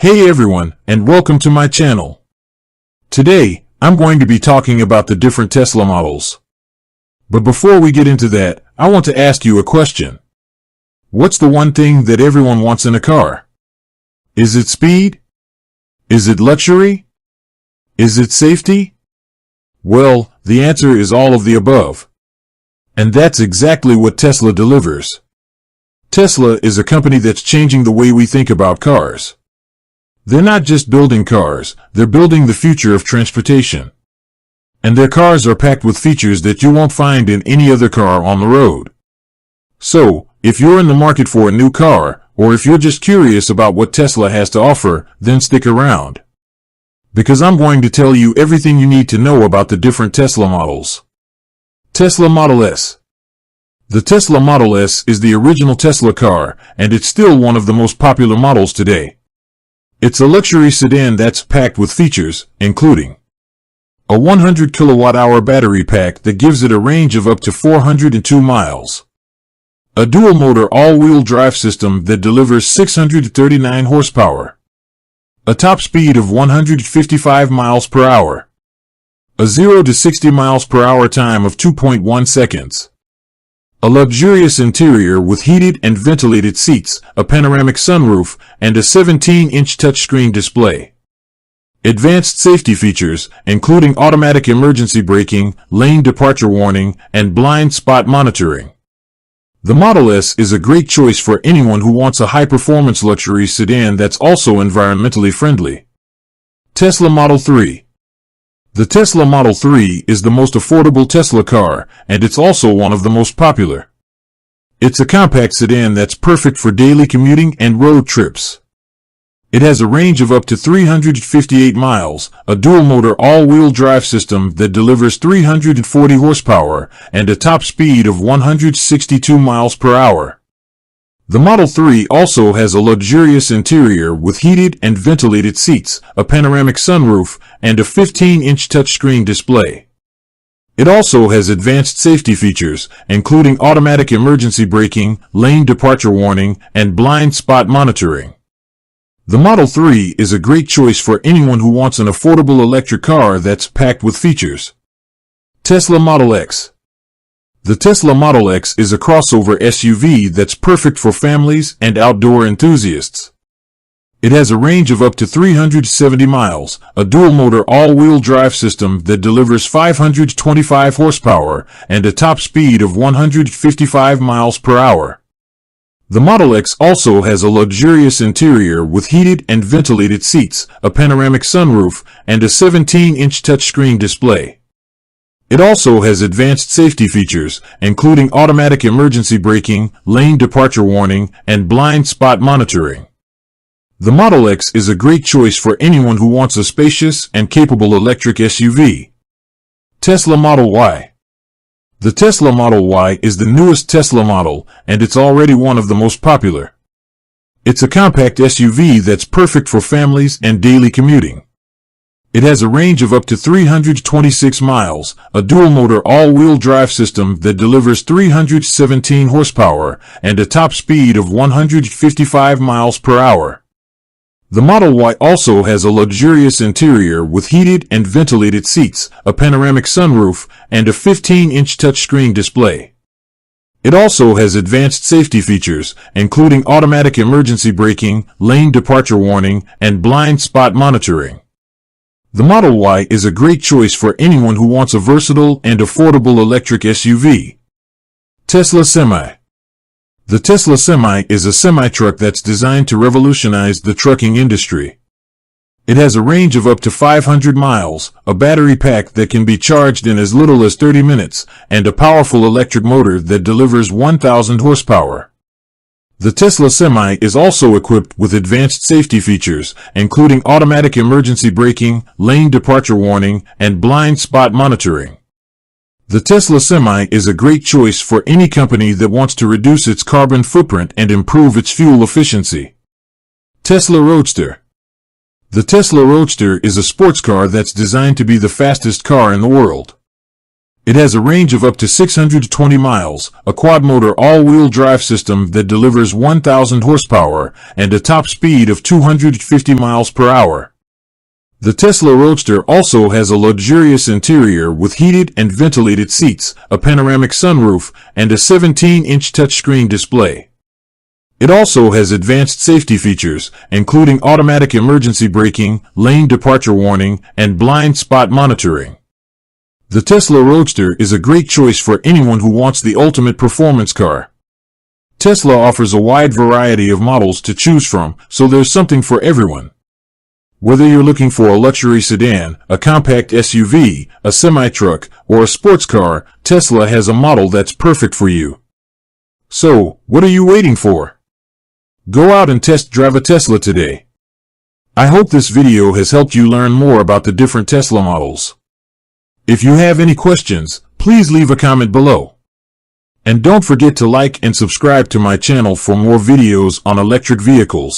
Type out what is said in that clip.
Hey everyone, and welcome to my channel. Today, I'm going to be talking about the different Tesla models. But before we get into that, I want to ask you a question. What's the one thing that everyone wants in a car? Is it speed? Is it luxury? Is it safety? Well, the answer is all of the above. And that's exactly what Tesla delivers. Tesla is a company that's changing the way we think about cars. They're not just building cars, they're building the future of transportation. And their cars are packed with features that you won't find in any other car on the road. So, if you're in the market for a new car, or if you're just curious about what Tesla has to offer, then stick around. Because I'm going to tell you everything you need to know about the different Tesla models. Tesla Model S. The Tesla Model S is the original Tesla car, and it's still one of the most popular models today. It's a luxury sedan that's packed with features, including a 100 kilowatt-hour battery pack that gives it a range of up to 402 miles, a dual-motor all-wheel drive system that delivers 639 horsepower, a top speed of 155 miles per hour, a 0 to 60 miles per hour time of 2.1 seconds, a luxurious interior with heated and ventilated seats, a panoramic sunroof, and a 17-inch touchscreen display. Advanced safety features, including automatic emergency braking, lane departure warning, and blind spot monitoring. The Model S is a great choice for anyone who wants a high-performance luxury sedan that's also environmentally friendly. Tesla Model 3. The Tesla Model 3 is the most affordable Tesla car, and it's also one of the most popular. It's a compact sedan that's perfect for daily commuting and road trips. It has a range of up to 358 miles, a dual-motor all-wheel drive system that delivers 340 horsepower, and a top speed of 162 miles per hour. The Model 3 also has a luxurious interior with heated and ventilated seats, a panoramic sunroof, and a 15-inch touchscreen display. It also has advanced safety features, including automatic emergency braking, lane departure warning, and blind spot monitoring. The Model 3 is a great choice for anyone who wants an affordable electric car that's packed with features. Tesla Model X. The Tesla Model X is a crossover SUV that's perfect for families and outdoor enthusiasts. It has a range of up to 370 miles, a dual-motor all-wheel drive system that delivers 525 horsepower, and a top speed of 155 miles per hour. The Model X also has a luxurious interior with heated and ventilated seats, a panoramic sunroof, and a 17-inch touchscreen display. It also has advanced safety features, including automatic emergency braking, lane departure warning, and blind spot monitoring. The Model X is a great choice for anyone who wants a spacious and capable electric SUV. Tesla Model Y. The Tesla Model Y is the newest Tesla model, and it's already one of the most popular. It's a compact SUV that's perfect for families and daily commuting. It has a range of up to 326 miles, a dual-motor all-wheel drive system that delivers 317 horsepower, and a top speed of 155 miles per hour. The Model Y also has a luxurious interior with heated and ventilated seats, a panoramic sunroof, and a 15-inch touchscreen display. It also has advanced safety features, including automatic emergency braking, lane departure warning, and blind spot monitoring. The Model Y is a great choice for anyone who wants a versatile and affordable electric SUV. Tesla Semi. The Tesla Semi is a semi-truck that's designed to revolutionize the trucking industry. It has a range of up to 500 miles, a battery pack that can be charged in as little as 30 minutes, and a powerful electric motor that delivers 1,000 horsepower. The Tesla Semi is also equipped with advanced safety features, including automatic emergency braking, lane departure warning, and blind spot monitoring. The Tesla Semi is a great choice for any company that wants to reduce its carbon footprint and improve its fuel efficiency. Tesla Roadster. The Tesla Roadster is a sports car that's designed to be the fastest car in the world. It has a range of up to 620 miles, a quad-motor all-wheel drive system that delivers 1,000 horsepower, and a top speed of 250 miles per hour. The Tesla Roadster also has a luxurious interior with heated and ventilated seats, a panoramic sunroof, and a 17-inch touchscreen display. It also has advanced safety features, including automatic emergency braking, lane departure warning, and blind spot monitoring. The Tesla Roadster is a great choice for anyone who wants the ultimate performance car. Tesla offers a wide variety of models to choose from, so there's something for everyone. Whether you're looking for a luxury sedan, a compact SUV, a semi-truck, or a sports car, Tesla has a model that's perfect for you. So, what are you waiting for? Go out and test drive a Tesla today. I hope this video has helped you learn more about the different Tesla models. If you have any questions, please leave a comment below. And don't forget to like and subscribe to my channel for more videos on electric vehicles.